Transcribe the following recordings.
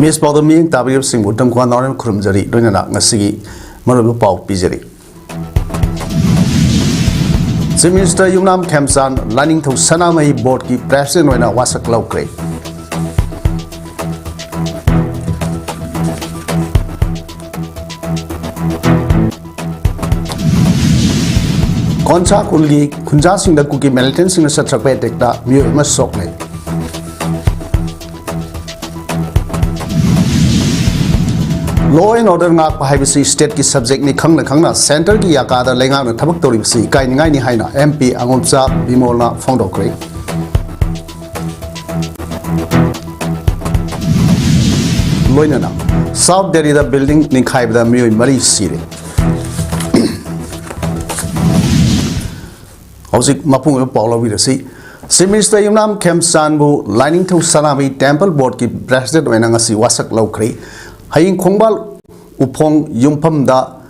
Miss PAODAM Ming W Sing Udam Kwan Naram Kurumjari Doina Ngasigi Maru Pau Pijari. Chief Minister Yumnam Kemsan lining to Sanamai board ki president when a wasak low grade. Konsakhul gi khunja sing da kuki militant sing sa thakpe tekta myu ma sokle. Law and order ngak pa haibisi state ki subject ni khangna center ki yakada lenga na thabak tori bisi kai ni ngai ni haina MP angomcha bimolna fondo kre. Loina na South Delhi the building ni khai da myu mari sire. Hosik mapung Paulo Vidasi. Chief Minister Yumnam Kemsan bu lining to Sanami Temple Board ki president when ngasi wasak lokri. Haying Kongbal Upong Yumpam da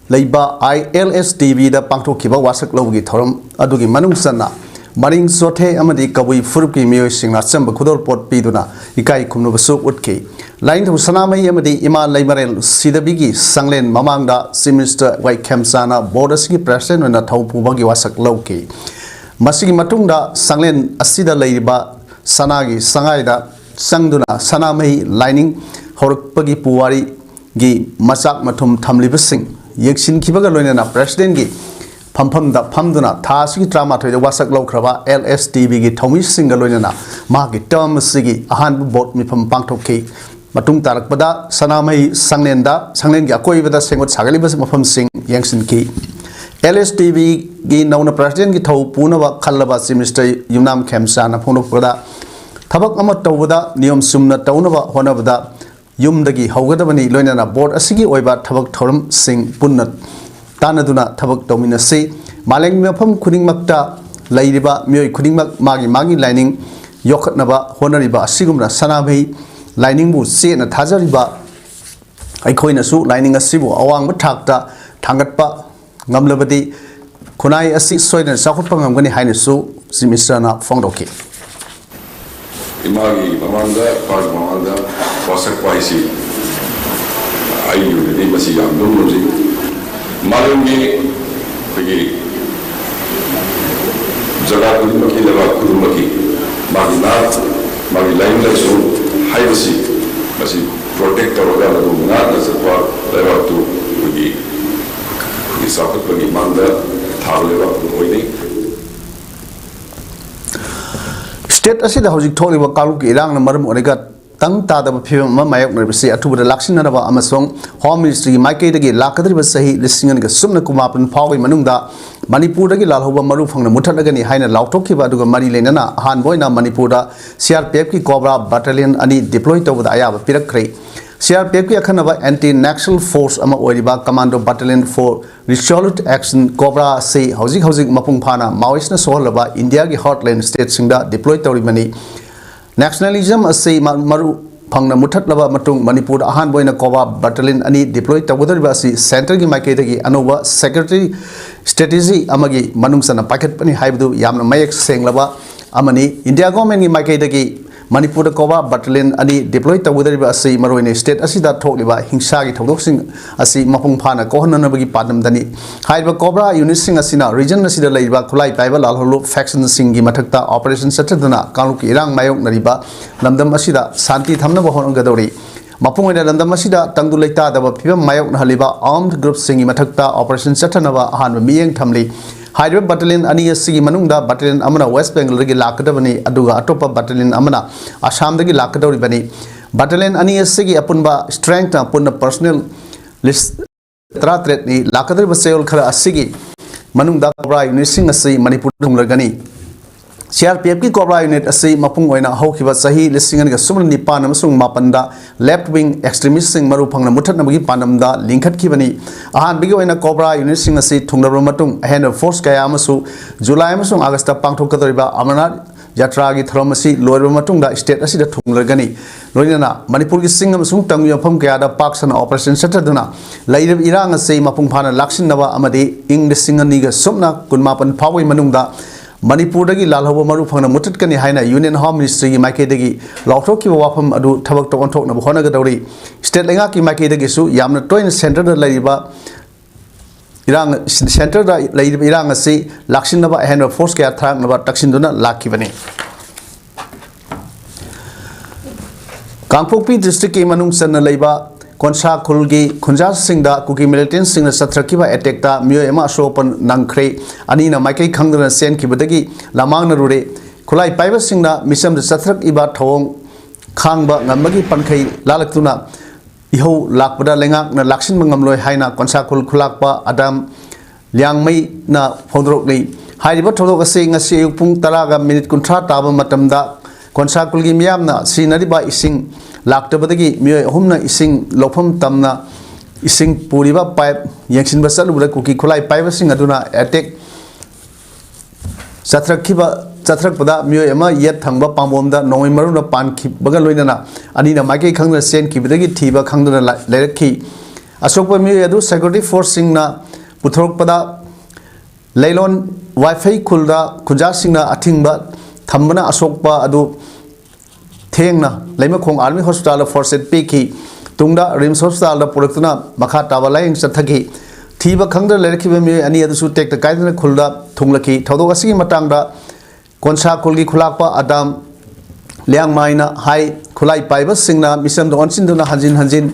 Leiba ILSTV da Pangto Kiba wasak logi thorum adugi manung sana. Maring sote amadi kabui furki mio singna samba kudor pot piduna ikai kumno basuk utki. Line to Sanamai amadi ima Leimarel Sidabigi Sanglen Mamangda Chief Minister Wai Kemsana Borderski president when a taupu bagi wasak loki. Masigi matungda Sanglen Asida Leiba Sanagi Sangaida Sangduna Sanamai lining Horpagi Puwari gi Masak Matum Tamlibasing Yaksin Kibaga Loina president gi Pampam da Pamduna Tasi drama to the wasak lokrava LSTV gi Tommy Singalona Magi term sigi ahan bot mi pam pangtoki Matung Tarak Pada Sanamai Sanglenda Sanglen Yakoi with the Sangot Sagalibas Mafam Sing Yangsin Ki LSTV gi Nona president gi Tau Punava Kalaba Mr. Yumnam Kemsana Pono Pada Tabak Amat Tawada Nium Sumna Taunava Honavada Yumdagi Hogadabani Loina board Asigi Oiba Tabak Torum Sing Punat Tanaduna Tabak Dominasi Malang Mapam Kuning Makta Laiba Mui Kuning Magi lining Yokat Naba Honoriba Sigumra Sanabi lining would see in a Tazariba Ikoina Su lining a Sibu Awang Takta Tangatpa Gamlabadi Kunai Asi Soid and Sakupang Gani Hainesu Simisana Fondoki. Imagi Mamanda, Pag Mamanda, Wasak Paisi Ayu, Nimasi Yam Malungi pergi jaga Kumbi lewat Kumbi, magi lain langsung high masih protector orang itu mengajar sebab lewat tu pergi sakit pergi manda thar lewat ini. State asida hojik tholi wa kalu ki irang na maram onegat Tang Tada Pim Mayak Nervisi Atu the Lakshinava Amazon Home Ministry Maikagi Lakadri Sahi listening and Sumna Kumapan Pawi Manunda Manipuragi Lalhova Maru from the Mutanagani Haina Lautokiva to Mari Lenana Hanboina Manipura CRPF Cobra Battalion Ani deployed over the Ayava Pirakre CRPF Akanava Anti-Naxal Force Ama Oiba Commando Battalion for Resolute Action Cobra Say Housing Mapungpana Maoisna Solava India Hotline State Singa deployed to Mani Nationalism asay maru pangna muthatlaba matung Manipur ahan boina Koba Battalion ani deployed tawudariba si center gi maiketagi anova secretary strategy amagi manungsana packet pani haibdu yamna mayak senglaba amani India government gi maiketagi Manipur Koba Battalion ani deployed tawudariba asay maroine state asida thokliba hingsa gi thokdoksing asi mapungphana kohonanabagi padam dani haiba Cobra unit sing asina region asida leiba khulai paiba lalholu faction singi mathakta operation sataduna kaluki irang mayok nariba lamdam asida santi thamna bahongadori mapungoina lamdam asida tangdu leita daba phibam mayok haliba armed group singi mathakta operation satanaba hanba miyeng thamli Hydro Battalion Ani Sigi Manunda Battalion Amana West Bengal Rigi Lakadabani Aduga Atopa Battalion Amana Asham Dagi Lakadori Bani Battalion Ani Sigi Apunba Strength Apuna Personnel List Tratretni Lakadri Basel Kara Asigi Manunda Cobra Unit Sing Asi Manipur Lagani CRPF ki Cobra Unit Asi Mapung Oina Hokiba Sahi listing and Suman Nipan Amasung Mapanda left wing extremist sing Marupang Mutat Namagi Panamda Linkat Kibani Ahan Bigo in a Cobra Unit Sing Asi Tungla Matung a hand of force Kayamasu July Amasung Augusta Pangto Katoriba Amanat Jatragi Thromasi Lower Matunda State Asi the Tunglagani Loyana Manipur Singam Sung Tangu Pum Kayada Parks and Operation Sataduna Later Irang Asi Mapung Pana Lakshin Nava Amadi Ing the Singaniga Sumna Kunmapan Pawi Manunda Manipur lalhaba maru phangna muttkani haina Union Home Ministry gi maike dagi lauthokki wafam adu thabak to onthok na bhona ga dawri state lenga ki maike dagi su yamna toin center da laiba irang center da laiba irang asi laksin na ba hand force ka thang na ba taksin duna lakki bani Kangpokpi district ki manung san na laiba Konsakhul gi khunja singda kuki militant singna sathrakki ba attack ta myo ema sopan nangkhre ani na maike khangdana sen ki badagi lamang na rure khulai paiba singna misam da sathrak iba thawong khangba ngamagi pankhai lalaktuna iho lakpada lengak na laksin mangamloi haina Konsakhul khulakpa adam liangmai na phondrok nei haiba thodok ase ngasi pung 10 ga minute kunthra taba matamda Konsakhul gi miyamna sinariba ising laktabadagi miyoi ahumna ising lofam tamna ising puriba pipe yangshin basalubra kuki khulai pipe sing aduna attack satrakpada miyoi ama yet thangba pambomda noi maruna pan ki baga loinana ani na maike khangna sen ki bidagi thiba khangduna lerakhi asokpa miyoi adu security force sing na puthorokpada leilon wifi khulda khunja singna athingba thambana asokpa adu Thengna Lema Kong Army Hospital Force Piki Tungda Rims Hospital Produktuna Makata Valaying Sathaki Tiba Kangda Lerkibami and the su take the Kaidana Kulda Tunglaki Todogasi Matanga Konsakhul gi Khulakpa Adam Liang Maina Hai Kulai Piber Singna Misam the Onsinduna Hanjin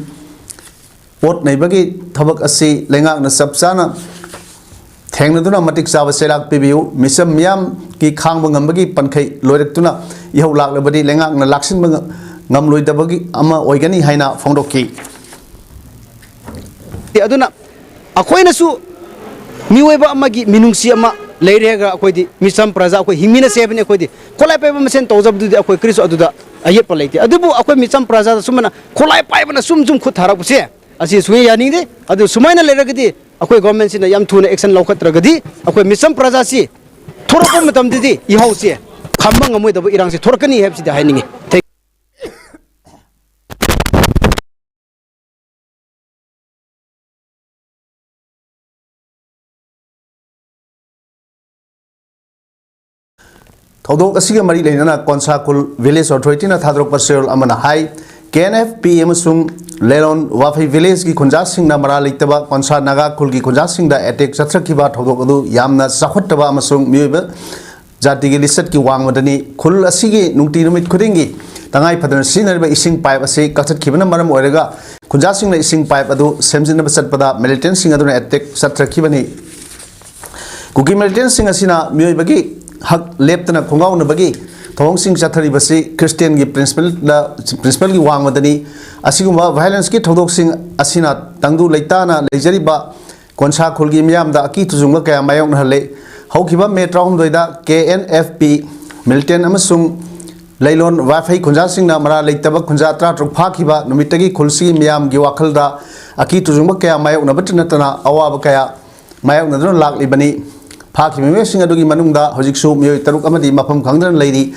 What Neighbagi Tabak Asi Lenga na Sabsana Thangnaduna Matik Sava Selak Pibu Misam Miam ki Kangbangambagi Pankai Lorektuna Iho Lak Labadi Lengak na Laksin Ngamloi Dabagi Ama Oigani Haina Fondoki Aduna Akoina su Miweba Amagi Minungsi Ama Lairega Akodi Misam Praza Ako Himina Seven Akodi Kolai Paiba Masen Tozabdu Ako Chris Aduda Ayepalati Adubu Ako Misam Praza Sumana Kolai Paiba Sum Kutharapuse Asi Sui Yanide Adu Sumaina Leragadi Ako government in a yam tuna action local tragedy, ako Misam Prazasi, Torkom Didi, Ihose, Kambang with the Iransi, Torkani helps the hiding. Thodok asiga mari leina Konsakhul village authority na thadrok pasel amana hai KNFP emasung Lelon Wafi village ki khunja singna mara leitaba Konsa naga khul ki khunja singda attack sathrakiba thodok adu yamna sakhattaba amasung miyoba jati gi lisat ki wangmadani khul asigi nungti numit khudingi tangai phadan sinariba ising pipe ase kathat khibana maram oiraga khunja singna ising pipe adu semjinna basatpada militant sing aduna attack sathrakibani kuki militant sing asina miyoba gi hak leptana khongau na bagi thong sing chathari basi Christian gi principal gi wangmadani asiguma violence ki thodok sing asina tangdu leitana lejariba Konsakhul gi miyamda aki tujunga kaya mayong na hale haukiba metra hum doida KNFP militant amasung leilon wifi khunja singna mara leitaba khunja tra truk phakiba numitagi khulsi miyam gi wakhalda aki tujunga kaya mayong na batnatana awaba kaya mayong na dun laklibani Paki me sing adugi manungda hojiksu miyoi taruk amadi mafam khangdan leiri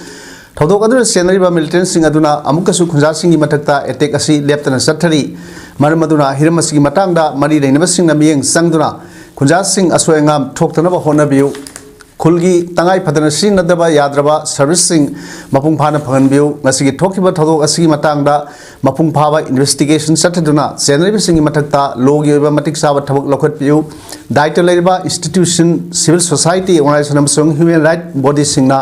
thodok adu senariba militant sing aduna amukasu khunja singi mathakta attack asi leptana sathari maramaduna hiramasi matangda mari reinaba sing na miyeng sangduna khunja sing aswengam thoktanaba honabiu khulgi tangai phadana sinadaba yadraba service sing mapung phana phanbiu ngasigi thokiba thodok asigi matangda mapung phaba investigation sathaduna senariba singi mathakta logi oba matik saba thabak lokhatpiu daita leiba institution civil society organization amsung human right body singna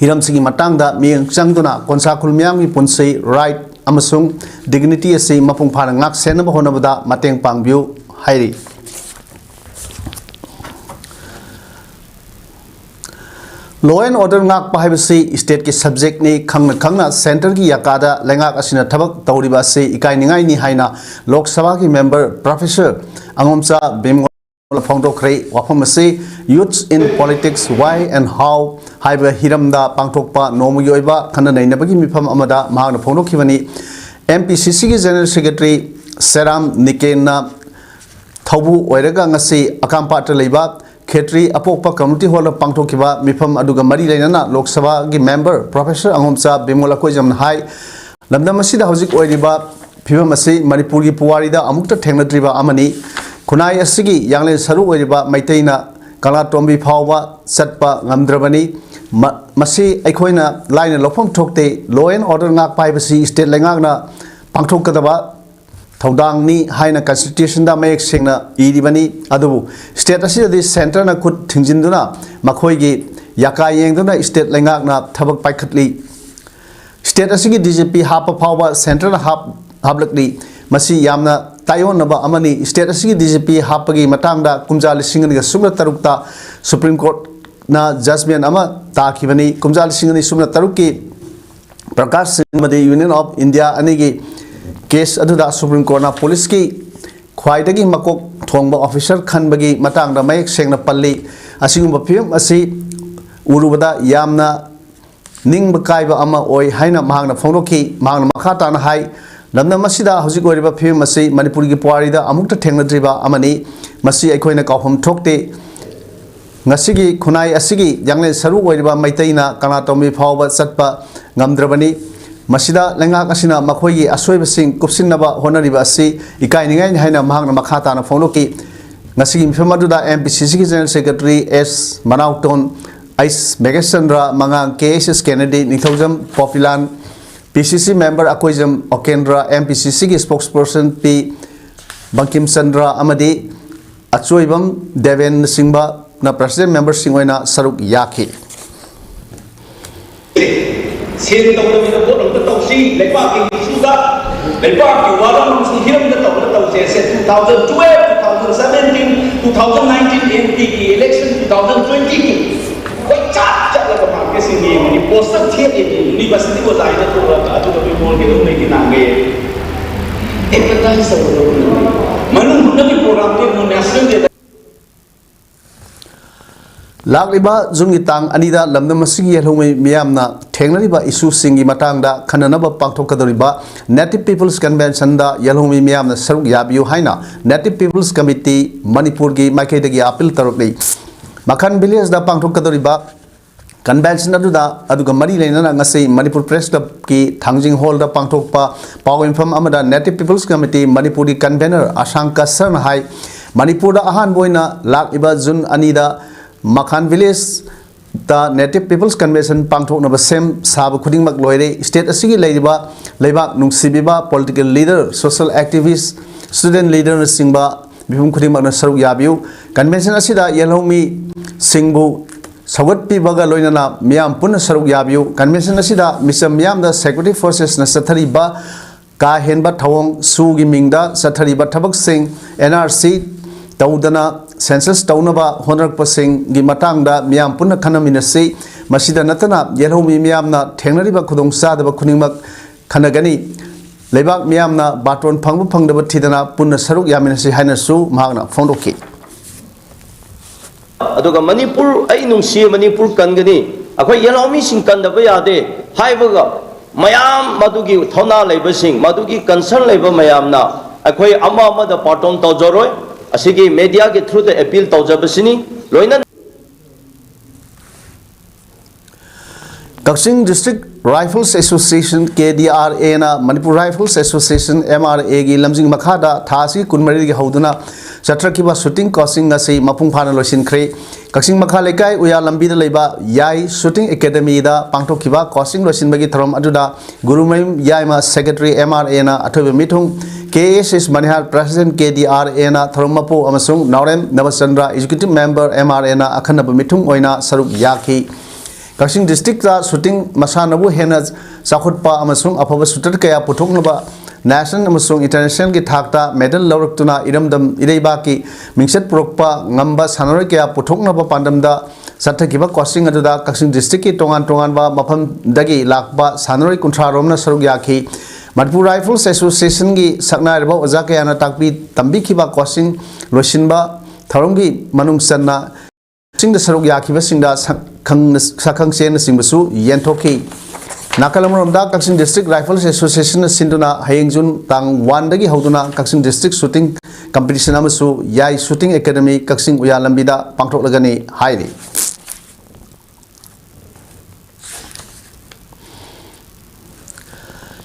hiram singi matangda miyeng changduna Konsakhul miyamgi punsei right amasung dignity ase mapung phana ngak senaba honabada mateng pangbiu hairi Law and order ngak pahibasi state ki subject ni khangna center ki yakada lengak asina thabak tawriba se ikai ningai ni haina Lok Sabha ki member professor angomsa bimgol phongdokhrei wafam se youths in politics why and how haiba hiramda pangthokpa nomugi oiba khana nainabagi mifam amada mahagna phongdokhibani MPCC ki general secretary Seram Nikenna thobu oiraga ngasi akampata leiba Khetri Apokpa Community Hall of Pangtokiba Mifam Aduga Mari Lainana Lok Sabha gi member Professor Angomsa Bimola Kojam Hai Lamda Masida Hojik Oiriba Pivamasi Manipuri Puarida Amukta Technatriba Amani Kunai Asigi Yangle Saru Oiriba Maitaina kala tombi phawwa satpa ngamdrabani masi aikhoina line lofam thokte law and order ngak pai basi state lengak na pangthok kadaba thodang ni haina constitution da mayek sengna iribani adu state asi di center na khut thingjinduna makhoi gi yaka yengduna state lengak na thabak paikhatli state asi gi DGP hapa phawwa center na hablakli masi yamna tayon naba amani state asi gi DGP hapagi matangda kumja lising ni sumna tarukta supreme court na judgment ama takhibani kumja lising ni sumna taruki prakash singh madi union of india ani gi case aduda supreme court na police ki khwaidagi makok thongba officer khanbagi matangda mayek sengna palli asigumba phim asi urubada yamna ningba kaiba ama oi haina mahangna phongdoki mahangna makha tana hai lamna masida hojik oriba phim masi manipur gi puari da amukta thengladriba amani masi aikhoina kaufam thokte ngasigi khunai asigi yangle saru oriba maitaina kana tomi phawba satpa ngamdrabani masida lenga kasina makhoi gi asoiba sing kupsinnaba honariba asi ikai ningai haina mahangna makha tana phongdoki ngasigi mifamaduda MPCC gi general secretary S Manauton Ice Megasandra Mangang KSS Kennedy Nithojam Populan PCC member Akoijam Okendra MPCC ki spokesperson P Bankim Sandra Amadi Achoibam Deven Singba na president member Singoina Saruk Yaki Sen tàu đó mình có động tàu xi lấy ba cái suga lấy ba cái hóa đơn sung hiếm cái tàu xe 2012 2017 2019 MP election 2020 quay chắc là các bạn cái sinh nghiệp mình bổ sung thiết thì university của giải nó tụi cả tụi mình muốn cái lúc này cái nàng nghề em vẫn đang sống ở đâu mà nó cái program cái một national day Lakliba Jungi Tang Anida Lamda Masigi Yelhome Miamna Tengliba issue singi matangda Kananaba Pangtokadoriba Native People's Convention da Yelhome Miamna Saruk Yabiu Haina Native People's Committee Manipur gi Maikei appeal tarukli Makan Village da Pangtokadoriba Convention aduga mari lena ngasi Manipur Press Club ki Thangjing Hall da Pangtokpa Pau Infam Amada Native People's Committee Manipuri convener Ashanka Sarn Hai Manipur da ahan boina Lakliba Jun Anida Makhan Village the Native People's Convention Pangthok na sem sab khuding mak loire state asigi leiba leibak nungsibiba political leader social activist student leader na singba bihum khuding mak na saruk yabiu convention asida yelhomi singbu sagat pi baga loina na miam pun saruk yabiu convention asida misam miam da security forces na sathari ba ka henba thawong su gi mingda sathari ba thabak sing NRC taudana census taunaba honak pasing gi matangda miam punna khanaminasi masida natana yelhomi miamna thengnariba khudong sadaba khuningmak khanagani leibak miamna baton phangbu phangdaba thidana punna saruk yaminasi hainasu mahagna fondoki aduga manipur ai nungsi manipur kangani akhoi yelhomi sing kandaba yade haibaga mayam madugi thona leibasing madugi concern leiba mayamna akhoi ama da paton tawjoroi asigi media ke through the appeal tawjabasini loina Kaksing District Rifles Association KDRA na Manipur Rifles Association MRA gi lamjing makhada thasi kunmari gi hoduna chatrakiba shooting causing ngasi mapung phana losin khre Kaksing makha lekai uya lambi da leiba yai shooting academy da pangthokiba causing losin bagi thorom aduda gurumaim yaima secretary MRA na athobe mithung KSS Manihar President KDRA na Thoromapo amasung Naurem Navachandra Executive Member MRA na akhanaba mithung oina saruk yaki Kaksing District da shooting masanabu hena sakhutpa amasung aphaba shooter kaya puthoknaba national amasung international ki thakta medal lawraktuna iramdam ireiba ki mingset purokpa ngamba sanaroi kaya puthoknaba pandamda sathakiba causing aduda Kaksing District ki tongan ba mafam dagi lakba sanaroi kunthra romna saruk yaki Manipur Rifles Association ki sakna reba oja kaya na takpi tambi kiba causing losinba tharomgi manung sanna sing da saruk yakiba singda sakhang sen singbasu yentoki nakalamromda Kaksing District Rifles Association sinduna hayingjun tang 1 dagi hoduna Kaksing District shooting competition amasu yai shooting academy Kaksing uya lambida pangthoklagani hairi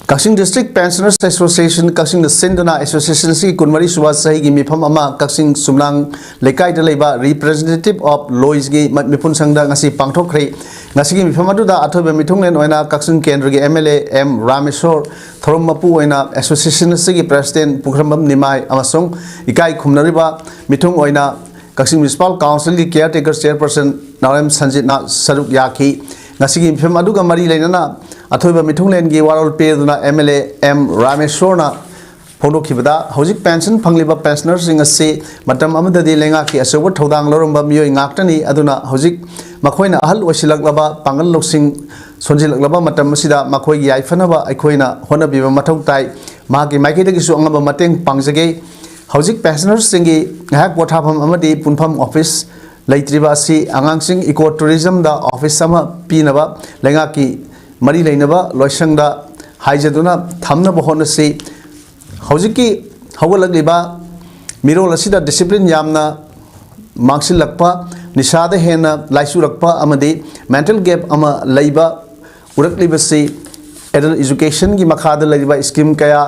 Kaksing District Pensioners Association Kaksing the Sindana Association si kunmari suwa sahi gi mifam ama Kaksing Sumlang lekai da leiba representative of Lois gi mipun sangda ngasi pangthok khri ngasi gi mifam adu da athobe mithung len oina Kaksing Kendra gi MLA M Rameshwar thorom mapu oina association si gi president Pukrambam Nimai amasung ikai khumnariba mithung oina Kaksing Municipal Council gi caretaker chairperson Narem Sanjit na saruk yaki ngasi gi mifam adu ga mari leinana अथोब मिथुंगलेन की वारोल पेदुना MLA M Rameshwarna फोंदोखिबदा हौजिक pension फंगलिबा pensioner सिंग असे मतम अमददि लेंगा की असोब थौदांग लोरंबा मियोय ngakटनी अदुना हौजिक मखोइना अहल ओसिलकलबा पांगल लोकसिंग सोनजिलकलबा मतम असिदा मखोइ याइफनबा अखोइना होनबिबा मथौ ताइ मागी माइकेदगिसु अंगबा मतेंग पांगजगे हौजिक पेंशनर सिंगी हाक पोथाफम अमदि पुनफम ऑफिस लेत्रिबा असि आंगांसिंग इको टूरिज्म दा ऑफिस समा पीनबा लेंगा की मरी लेनबा लोइसंगदा हाइजदुना थमनबा होनसी हौजिकी हवलगलिबा मिरोल असिदा डिसिप्लिन यामना मांगसिलकपा निसादा हेना लाइसुरकपा अमदि मेंटल गैप अमा लैबा उरकलिबसी एडल्ट एजुकेशन की मखादा लैबा स्कीम कया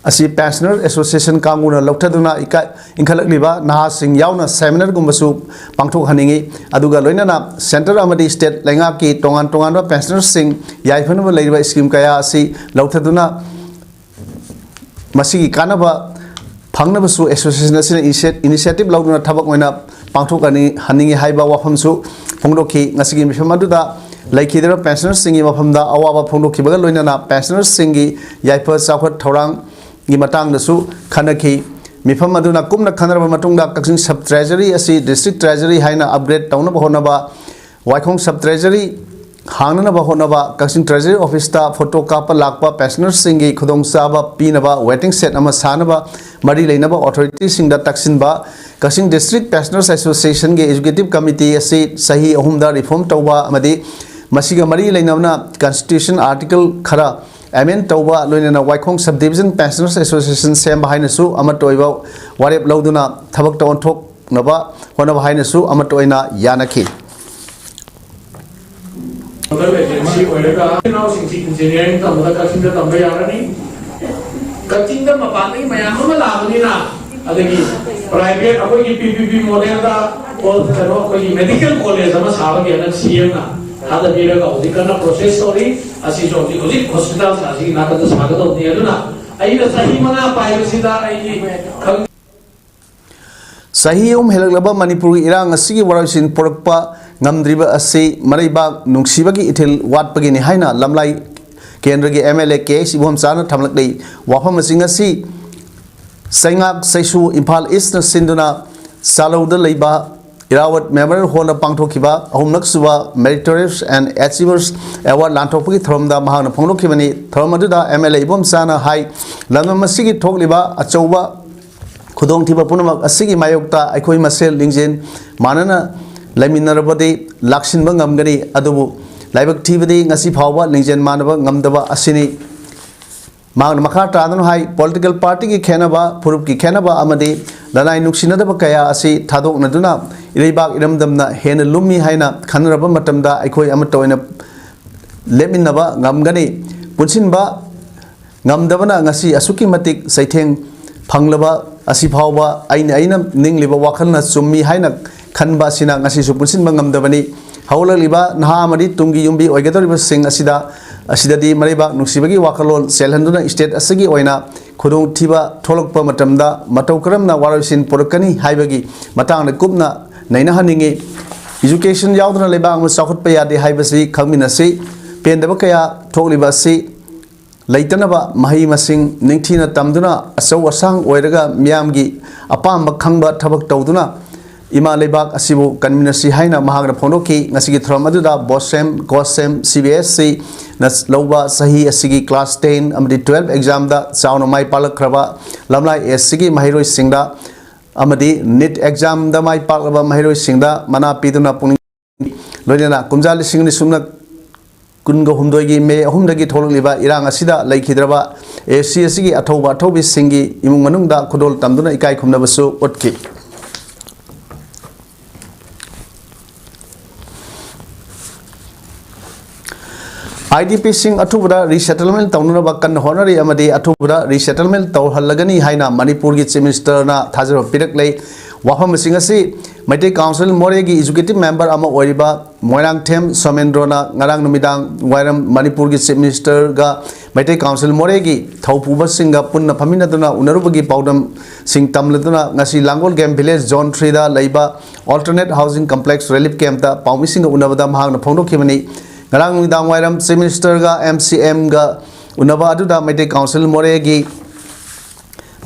असी पेंशनर एसोसिएशन कांगुना लौथदुना इका इंखलकलिबा नहासिंग यावना सेमिनार गुमबसु पांगथोक हनिंगी अदुगा लोइनाना सेंटर अमदि स्टेट लेंगा की टोंगान टोंगान पेंशनर सिंग याइफनबा लैबा स्कीम कया असी लौथदुना मसीगी कानबा फंगनबसु एसोसिएशन असिना इनिशिएटिव लौदुना थबक ओइना पांगथोकनि हनिंगी हाइबा वाफमसु फोंदोखि ngasiगी मिफम अदुदा लैखिदरा पेंशनर सिंगी मफमदा अवाबा फोंदोखिबगा लोइनाना पेंशनर सिंगी याइफा चाखत थौरांग की मतंग दसु खनखी मिफम अदुना कुमना खनरबा मतुंगदा कक्सिंग सब ट्रेजरी असि डिस्ट्रिक्ट ट्रेजरी हाइना अपग्रेड तौनबा होनबा वाइखोंग सब ट्रेजरी हांगनबा होनबा कक्सिंग ट्रेजरी ऑफिस ता फोटो कापा लाकपा पेंशनर सिंगी खुदोंग साबा पीनबा वेटिंग सेट अमा सानबा मरी लेनबा अथॉरिटी सिंगदा तक्सिनबा कक्सिंग डिस्ट्रिक्ट पेंशनर्स एसोसिएशन के एजुकेटिव कमिटी असि सही अहुमदा रिफॉर्म तौबा अमदि मसिगा मरी लेनबना कॉन्स्टिट्यूशन आर्टिकल खरा एमेन तौबा लोइना Waikhong sub division pensioners association same हाइनसु अमत ओइबा वारेप लौदुना थबक तौनथोक नबा होनबा हाइनसु अमत ओइना यानखि एजेंसी ओइरगा नाउ सिंसी इंजीनियरिंग तमदा कचिंग तमबा यारनी कचिंग मपानी मयाम मा लाबनिना अदगी प्राइवेट अखोई पीपीपी मॉडल दा और कनो अखोई मेडिकल कॉलेज अमा साबगे अन सीएम ना हादा बिरगा उदिकना प्रोसेस स्टोरी असि जो उदि हॉस्पिटल सासी नाकत सागत होती है ना अइना सही मना पाइसिदा अइ सही उम हेलगलबा Manipur इरांग असिगी वरासिन पोरकपा ngamdriba asi maribak nungsibagi ithil watpagini haina lamlai kendra gi MLA ke sibom chana thamlak dei wafam singa si saingak saisu Imphal East na sinduna salauda leiba Irawat Memorial Hall na pangthokiba ahumnak suba meritorious and achievers award lantokpagi thromda mahana phonglokibani thromaduda MLA ibom chana hai lamam asigi thokliba achouba khudong thiba punamak asigi mayokta aikhoi masel lingjen manana लैमिनरबदे लाक्सिनबा ngamgani adubu laibak thibadi ngasi phawba lingjen manaba ngamdaba asini mang makha tadanu hai political party ki khenaba purup ki khenaba amadi lanai nuksinadaba kaya asi thadok naduna ireibak iramdamna hena lummi haina khanraba matamda aikhoi amatoina leminaba ngamgani punsinba ngamdabana ngasi asuki matik saitheng phanglaba asi phawba aina ningliba wakhalna chummi haina खनबा Cina ngasi su punsin bangam dabani hawlaliba naha amadi tungi yumbi oigadoriba sing asida di mariba nuksibagi wakalol selhanduna state asagi oina khudong thiba tholokpa matamda matau karamna warasin porkani haibagi matangna kupna naina haningi education yaudna leba am sakhut pa yade haibasi khangmina si pendaba kaya thokliba si leitanaba mahi masing ningthina tamduna asau asang oiraga miamgi apamba khangba thabak tawduna ima lebak asibu kanminasi haina mahagna phonoki ngasigi throm aduda bosem gosem CBSC nas loba sahi asigi class 10 amadi 12 exam da chawna mai palakhraba lamlai asigi mahiroi singda amadi NEET exam da mai palaba mahiroi singda mana piduna pung loina kumjali singni sumna kungo humdoigi me ahumdagi thololiba irang asida laikhidraba AC asigi athobi singi imung manungda khudol tamduna ikai khumna basu otki IDP sing atubada resettlement taununa bakkan honari amadi atubada resettlement tauhallagani haina Manipur gi Chief Minister na thajaro pirak lei wafam singasi Maitei Council Moregi executive member ama oiriba Moirang Them Somendro na ngarang numidang wairam Manipur gi Chief Minister ga Maitei Council Moregi thaupuba singa punna phaminaduna unarubagi PAODAM sing tamladuna ngasi Langol Game Village Zone 3 da leiba alternate housing complex relief camp ta paumi singa unabada mahangna phongdokhibani ngarang numidang wairam Chief Minister ga MCM ga unaba aduda Maitei Council Moregi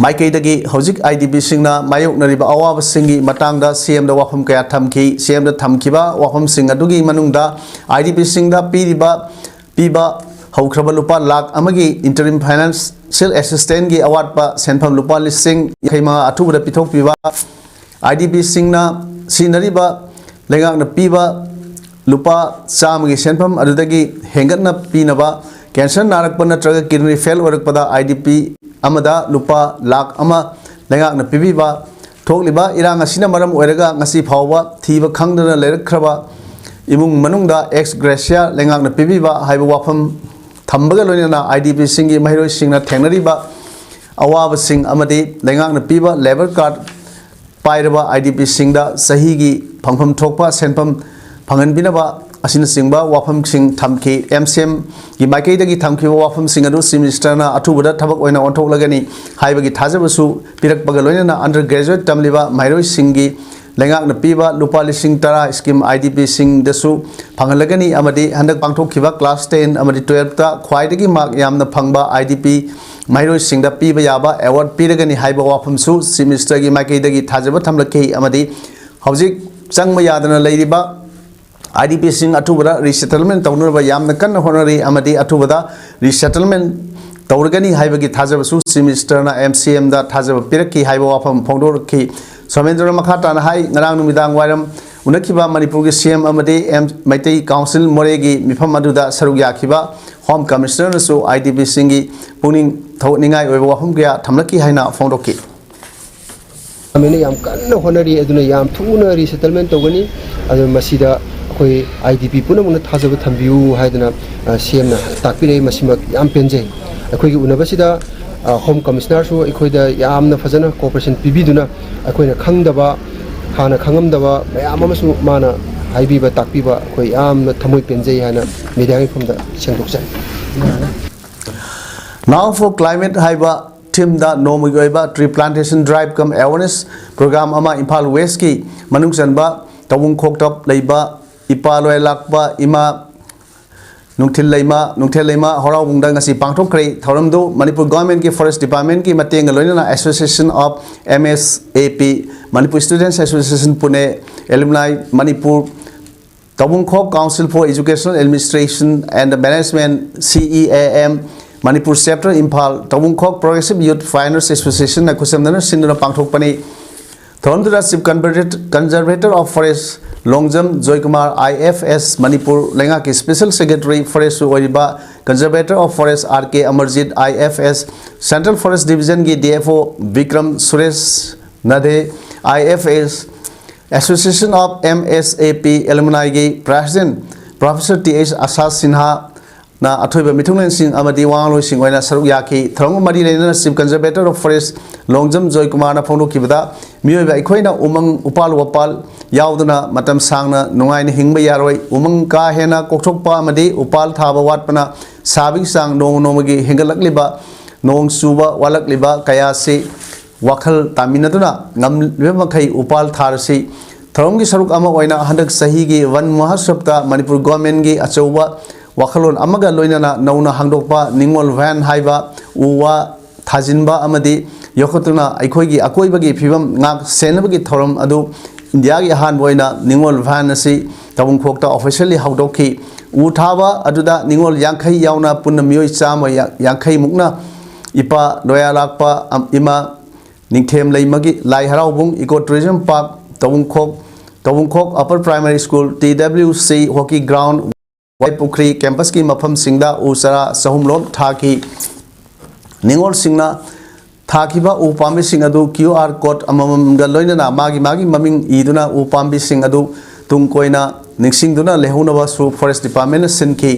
Maikei dagi hojik IDP singna mayok nariba awaba singi matangda CM da wafam kaya thamki CM da thamkiba wafam singa dugi manungda IDP singda piba haukraba lupa lakh amagi interim financial assistant gi award pa senpham lupa listing khaima athuba da pithok piba IDP singna sinariba lengak na piba lupa samagi senpham adudagi hengatna pinaba cancer narakpa natraga kidney fail warakpada IDP amada lupa lakh ama lengak na pibiba thokliba irang asina maram oiraga ngasi phawba thiba khangdana lerakhraba imung manungda ex gracia lengak na pibiba haiba wafam thambaga loina IDP singi mahiroi singna thengnariba awaba sing amadi lengak na piba labor card pairaba IDP singda sahi gi phangpham thokpa senpham phangan binaba asina singba wafam sing thamki MCM gi maikei dagi thamki wafam sing adu Chief Minister na athubada thabak oina onthok lagani haibagi thajabasu pirak baga loina undergraduate tamliba mairoi singi lengak na piba lupa lising tara scheme IDP sing dasu phangalagani amadi handak pangthok khiba class 10 amadi 12 ta khwaidagi mark yamna phangba IDP mairoi sing da piba yaba award piragani haiba wafam su Chief Minister gi maikei dagi thajaba thamlaki amadi hojik changma yadana leiriba IDP sing atubada resettlement taunurba yamna kan honori amadi atubada resettlement taurgani haibagi thajabasu Chief Minister na MCM da thajaba piraki haiba wafam phongdorki Somendra makhata na hai ngarang numidang wairam unakiba Manipur gi CM amadi Maitei Council Moregi mifam aduda saruk yakhiba Home Commissioner su IDP singi puning thawningai oiba wafam kya thamlaki haina phongdoki amene yam kan honori aduna yam thuna resettlement togani adu masida koi IDP punamuna thajaba thambiu haidana CM na takpire masima yam penjai akoi gi unabasida Home Commissioner su ikhoida yamna fajana cooperation pibiduna akoina khangdaba hana khangamdaba mayam amasu mana haibiba takpiba koi yamna thamoi penjai hana media gi phumda sengdokjai Now for climate haiba team da nomugoiba tree plantation drive come awareness program ama Imphal West ki manung sanba tawung khoktap leiba ipaloi lakba ima nungthil leima horau bungda ngasi pangthok khrei thoramdu Manipur government ki forest department ki mateng loina association of MSAP Manipur Students Association Pune alumni Manipur Tabungkhok Council for Educational Administration and Management CEAM Manipur chapter Imphal Tabungkhok Progressive Youth Finance Association na kusamdana sinduna pangthok pani thoramdu chief conservator of forest Longjam Joykumar IFS Manipur Lenga ki Special Secretary Forest Oiriba Conservator of Forest RK Amarjit IFS Central Forest Division ki DFO Vikram Suresh Nade IFS Association of MSAP Alumni ki President Professor TH Asas Sinha na athoiba mithunglen sing amadi wangloi sing oina saruk yakhi throng mari leina Chief Conservator of Forest Longjam Joykumar na phongdo kibada miyoiba ikhoina umang upal wapal yauduna matam sangna nungai ni hingba yaroi umang ka hena kokthokpa amadi upal thaba watpana sabing sang nomagi hingalakliba nong suba walakliba kaya se wakhal taminaduna ngamleba khai upal tharsi thronggi saruk ama oina handak sahi gi wan mahasabta Manipur government gi achauba wakhalon amaga loinana nauna hangdokpa ningol van haiba uwa thajinba amadi yokhotuna aikhoigi akoibagi phibam ngak senabagi thoram adu India gi han boina ningol van asi tabungkhokta officially hawdokhi u thaba aduda ningol yankhai yauna punna miyoi chama yankhai mukna ipa loya lakpa ima ningthem leimagi lai haraubung eco tourism park tabungkhok upper primary school TWC hockey ground Waipukri campus ki mafam singda usara sahumlom thaki ningol singna thakiba upambi sing adu QR code amamam ga loinana magi maming iduna upambi sing adu tungkoina ningsingduna lehunaba su forest department sinki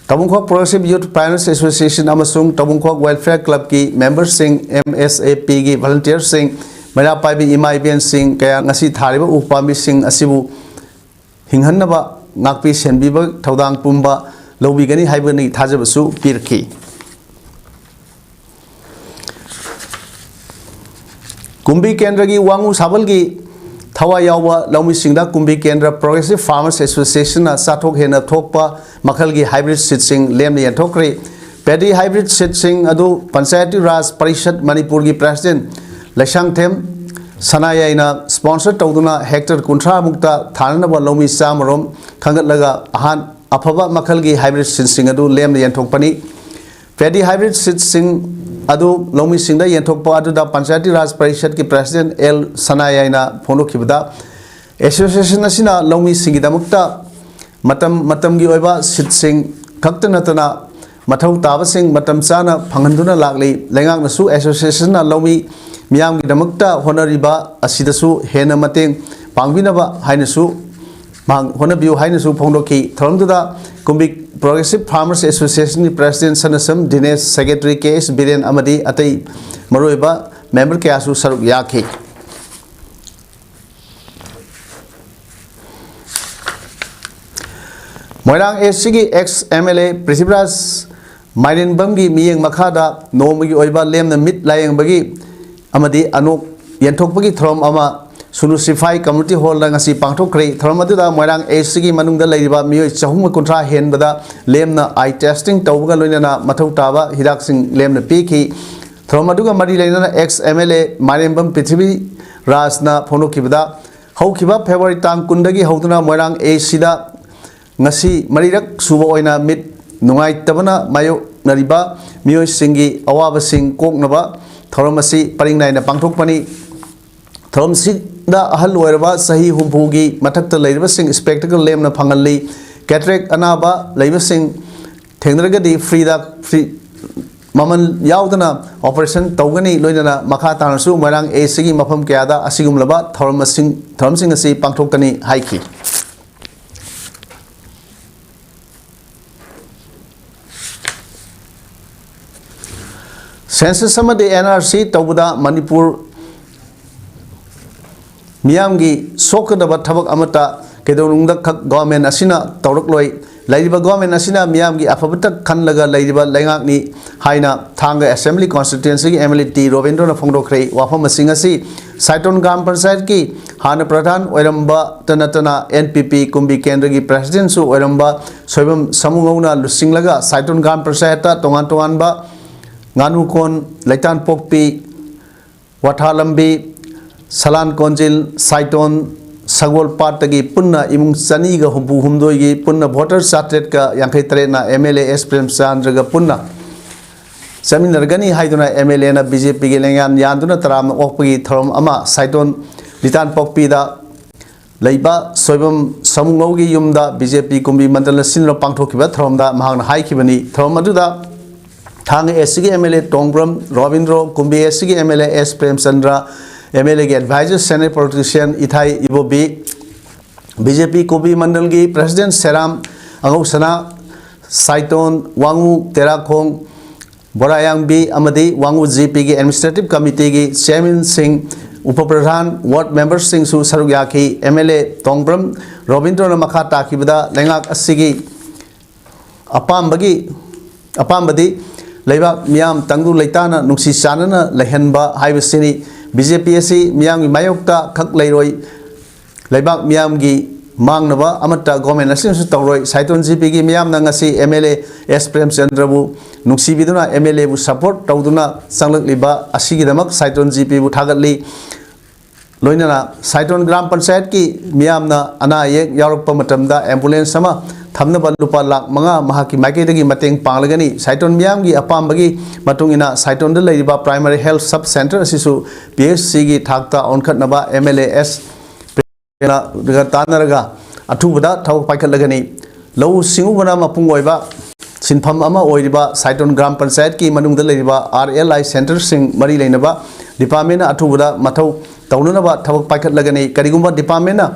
Tabungkhok Progressive Youth Parents Association amasung Tabungkhok Welfare Club ki members sing MSAP ki volunteers sing maya paibi imai ben sing kaya ngasi thariba upami sing asibu hinghannaba ngakpi senbiba thaudang pumba lobigani haibani thajabasu pirki Kumbi Kendra ki wangu sabal ki Thawa yawa laumi singda Kumbi Kendra Progressive Farmers Association na sathok hena thokpa makhal gi hybrid seed sing lem ni thokre paddy hybrid seed sing adu Panchayati Raj Parishad Manipur gi president Laisang Them Sanaya ina sponsor tawduna hectare kunthra mukta thanana ba laumi samarom khangat laga ahan aphaba makhal gi hybrid seed sing adu lem ni thokpani paddy hybrid seed sing adu laumi singda yenthokpa adu da Panchayati Raj Parishad ki president L Sanaya ina phono khibda association asina laumi singi damukta matam gi oiba sit sing khakta natana mathau taba sing matam chana phanghanduna lagli lengak nasu association na laumi miyam gi damukta honoriba asidasu hena mateng pangbinaba hainasu mang honabiu hainasu phono ki thromduda Kumbi Progressive Farmers Association President Sanasam Dinesh Secretary KS Biren Amadi Atai Maroiba member Kasu Saruk Yaki Moirang SCG ex MLA Prisibras Maiden Bamgi Miyang Makada Nomagi Oiba Lem the Mid Lying Bagi Amadi Anuk Yentok Bagi Throm Ama Sunusify Community Hall ngasi pangthokre thormadda moirang ACG manungda leiba mioi chahum kontra henbada lemna eye testing tawga loinana mathau taba hidak sing lemna piki thormaduga mari leina ex MLA Marembam Prithvi Rasna phono kibada haukiba February tang kundagi hauduna moirang AC da ngasi marirak suba oina mit nungai tabana mayo nariba mioi singi awaba sing koknaba thormasi paringnai na pangthokpani thormsi da ahal loiraba sahi humpugi mathakta leiraba sing spectacle lemna phangalli cataract anaba leiba sing thengragadi free maman yaudana operation tawgani loinana makha tanasu marang AC gi mafam kyada asigumlaba thormsing asi pangthokani haiki census samade NRC tawbuda Manipur Miyamgi sokadaba thabak amata kedonungda khak government asina tawrakloi laiba government asina miyamgi afabata khanlaga laiba laingakni haina thanga assembly constituency gi MLT Robindra na phongdokhre wafam singasi Saiton Gram Panchayat ki hana pradhan oiramba tanatana NPP Kumbi Kendra gi president su oiramba soibam samungona lusinglaga Saiton Gram Panchayat ta tongan ba nganu kon laitan pokpi wathalambi Salan Konjil Saiton Sagol Partagi Punna Imung Saniga Humbu Humdogi Punna voter satret ka Yankai Trena MLA S Prem Sandraga Punna Saminargani Haiduna MLA na BJP Gilangan Yanduna Taram Okpagi Tharom Ama Saiton Litan Pokpida Laiba Soibam Samungogi Yumda BJP Kumbi Mandala Sinlo Pangtokiba Thromda Mahang Haikibani Thromaduda Thang SCG MLA Tongbram Ravindro Kumbi SCG MLA S Prem Chandra MLA के advisor senate politician इथाई Ibobi BJP कोबी मंडल की president serum अंगोसना साइटोन वांगू तेराखोंग बोरायांग B अमदी वांगू GP की administrative committee की chairman Singh उपप्रधान ward member Singh सु सरुग्याकी MLA तोंगब्रम Robindro न मखा ताकिबदा लेंगाक असिगी अपाम्बदी लेबा मियाम तंगु लेताना नुक्सी Chanana लेहनबा हाइबसिनी BJP asi miyam gi mayokta khak leiroi leibak miyam gi mangnaba amata government asin su tawroi Saiton GP gi miyam na ngasi MLA S Prem Chandra bu nuksi biduna MLA bu support tawduna sanglak liba asigi damak Saiton GP bu thagatli loinana Saiton Gram Panchayat ki miyam na ana yek yarokpa matamda ambulance sama thamna ba lupa lak manga mahaki maike dagi mateng panglagani Saiton miyam gi apambagi matungina Saiton da leiba primary health sub center asisu PHC gi thakta onkhat naba MLAS na daga tanaraga athubada thau paikhat lagani lau singu bana mapung oiba sinpham ama oiriba Saiton Gram Panchayat ki manung da leiba RLI center sing mari leinaba department na athubada mathau taununaba thau paikhat lagani karigumba department na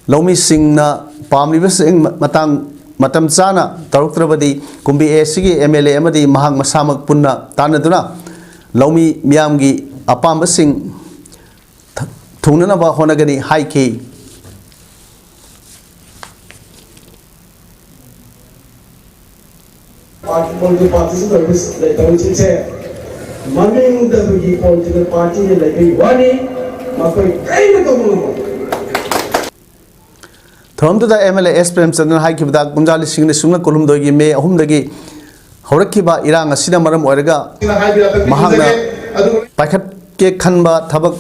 Lomi sing na pamliba sing matang matam chana taruktrabadi kumbi SC MLA amadi mahang masamak punna tanaduna laumi miyamgi apamba sing thunana ba honagani haiki political parties like the Maming the political party like Wani, Makai kind of Thom to the MLA SPM Sandan Haikibda Gunjali Singh Suna Kolum Dogi May Humdagi Horakiba Irang Asina Maram Orega Mahanga Paket Ke Kanba Tabak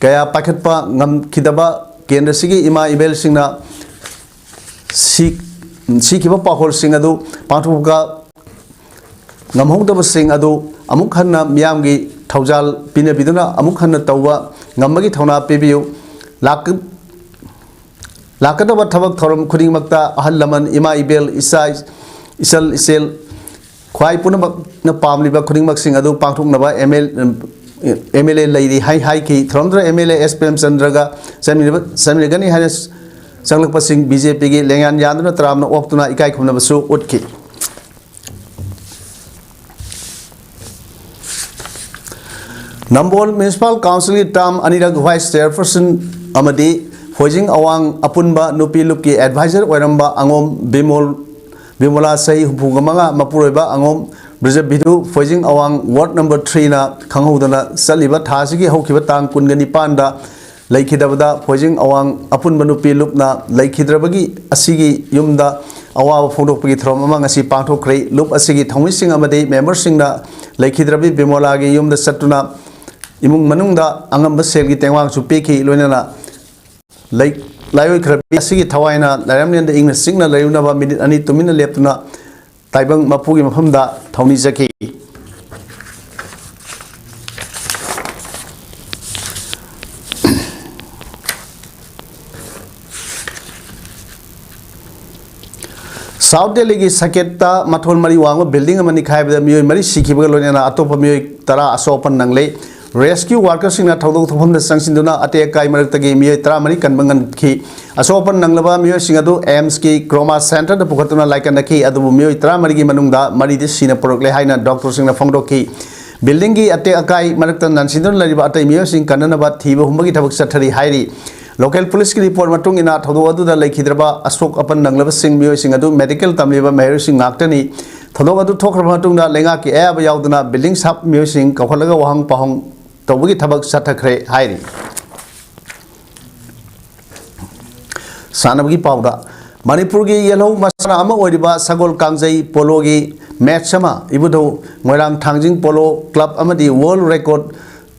Kaya Paketpa Ngam Kidaba Kendasigi Ima Ibel Singna Sikiba Pahol Singadu Patuga Ngamhongdaba Singh Adu Amukhanna Miamgi Taujal Pinabiduna Amukhanna Tawa Ngamagi Tona Pibiu Lakadaba Tabak Thorum Kudingmakta Ahalaman Ima Ibel Isel Kwai Punabak Napamliba Kudingmak Singh Adu Pantuk Naba MLA Lady Hai Ki Thromdra MLA SPM Sandraga Samiragani Hanes Sanglakpa Singh BJP Gi Lengan Yandana Tramna Oktuna Ikai Kumnabasu Utki Nambol Municipal Council Tam Anirag Vice Chairperson Amadi Hojing Awang Apunba Nupi Luki Advisor Waramba Angom Bimola Sai Hugamanga Mapureba Angom Brizab Bidu Hojing Awang Ward number 3 na Kangudana Saliba Tasiki Hokibatang Kungani Panda Laikidabada Hojing Awang Apunba Nupi Lupna Laikidrabagi Asigi Yumda Awa Fondopagi Thromamang Asi Panto Kray Lup Asigi Thomising Amadi Member Singna Laikidrabi Bimolagi Yumda Satuna Imung Manungda Angam Baselgi Tengwang Supiki Lunana Like Layo Krabi Sigi Tawaina, Laramni and the English signal Layunava minute and it to mina leptuna Taibang Mapugi Mahumda, Tony Zaki. South Delhi Saketa Maton Mariwanga building a Manikai the Mu Mari Sikibalona Atopa Mu Tara Asopan Nangle. Rescue workers in a total from the Sansinduna Ate Kai Maratagi Mia Tramani Kanbangan Ki Asopan Nanglava Mio Singadu Amski Chroma Center the Pukatuna like an Aki Adu Mio Tramari Manunda Maridis Sina Porokle Haina doctors in the Fondoki Buildingi Ate Akai Maratan Nansindun Laribata Mio Sing Kananaba Tibu Humagi Tabak Satari Hairi Local police report Matung in Atodu the Lake Hidraba Asok upon Nanglava Sing Mio Singadu Medical Tamiba Mary Sing Aktani Todova talk about Tunga Lengaki Air Yaudana Buildings Hub Musing Kaholaga Wang Pahong Tawagi Tabak Satakre Hairi Sanabgi Pauda Manipurgi Yellow Masana Ama Odiba Sagol Kangzai Pologi Matchama Ibudo Moirang Tangjing Polo Club Amadi World Record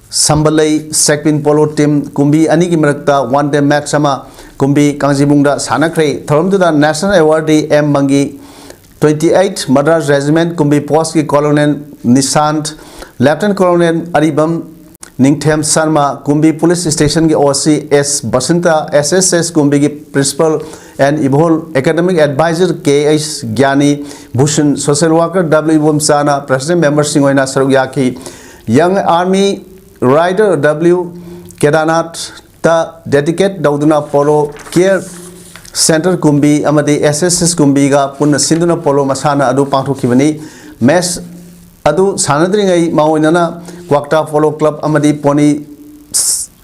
Sambalai Sekpin Polo Team Kumbi Anigi Merakta One Day Matchama Kumbi Kangjibungda Sanakre Thorum to the National Awardee M Mangi 28 Madras Regiment Kumbi Poski Colonel Nisant Lieutenant Colonel Aribam Ningthem Sarma Kumbi Police Station ki OC S Basanta SSS Kumbi ki Principal and Ibhol Academic Advisor KH Gyani Bhushan Social Worker W Bumsana President Member Singoina Sarugyaki Young Army Rider W Kedanat ta dedicate Dauduna Polo Care Center Kumbi Amadi SSS Kumbi ga Punna Sinduna Polo Masana Adu Pangtu Kivani Mes Adu Sanadringai Mauinana Kwakta Polo Club Amadi Pony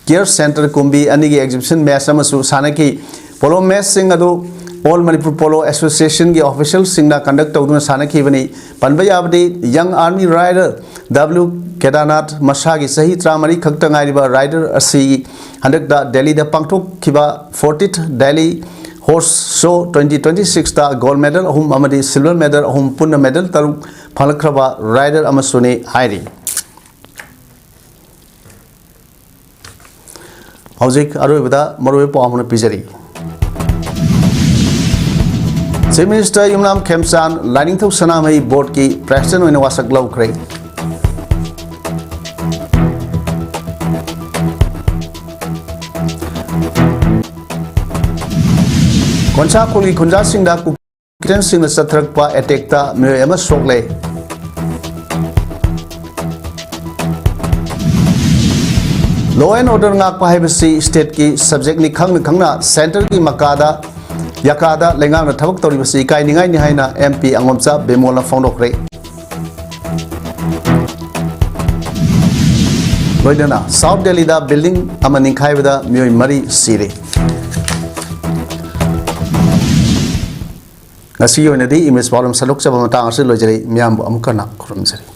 Care Center Kumbi Anigi Exhibition Mesamasu Sanaki Polo Mes Sing Adu All Manipur Polo Association ki official Singna conduct Tawduna Sanaki Vani Panbayabadi Young Army Rider W Kedanat Masagi Sahi Tramari Kaktangariba Rider Asi Handakda Delhi the Pangtuk Kiba 40th Delhi Horse Show 2026 ta gold medal Hum Amadi silver medal Hum Punna medal Taru Palakraba Rider Amasuni Hairi Hauzik Arubida Marwe Pamuna Pizari Chief Minister Yumnam Khemsan Lining to Sanamai Board ki President in Wasak Low Craig Konsakhul ki Khunja Singh da Kukitan Singh Satrak pa attack ta Myo Ema Sokle Law and Order ngak pa haibasi state ki subject ni khangna center ki makada ยากาดาเลงามทับตอริบสีไกนิงไงนี่ให้นะ MP อังมจ้าเบมอลฟองดอกเรโดยเดินเซาท์เดลีดาบิลดิ้งอามันนิงไข่เวดามีอยมารีซีรีngasi yo nadi image problem salok sa bamata asir lo jari miyam bu amkana khrum sari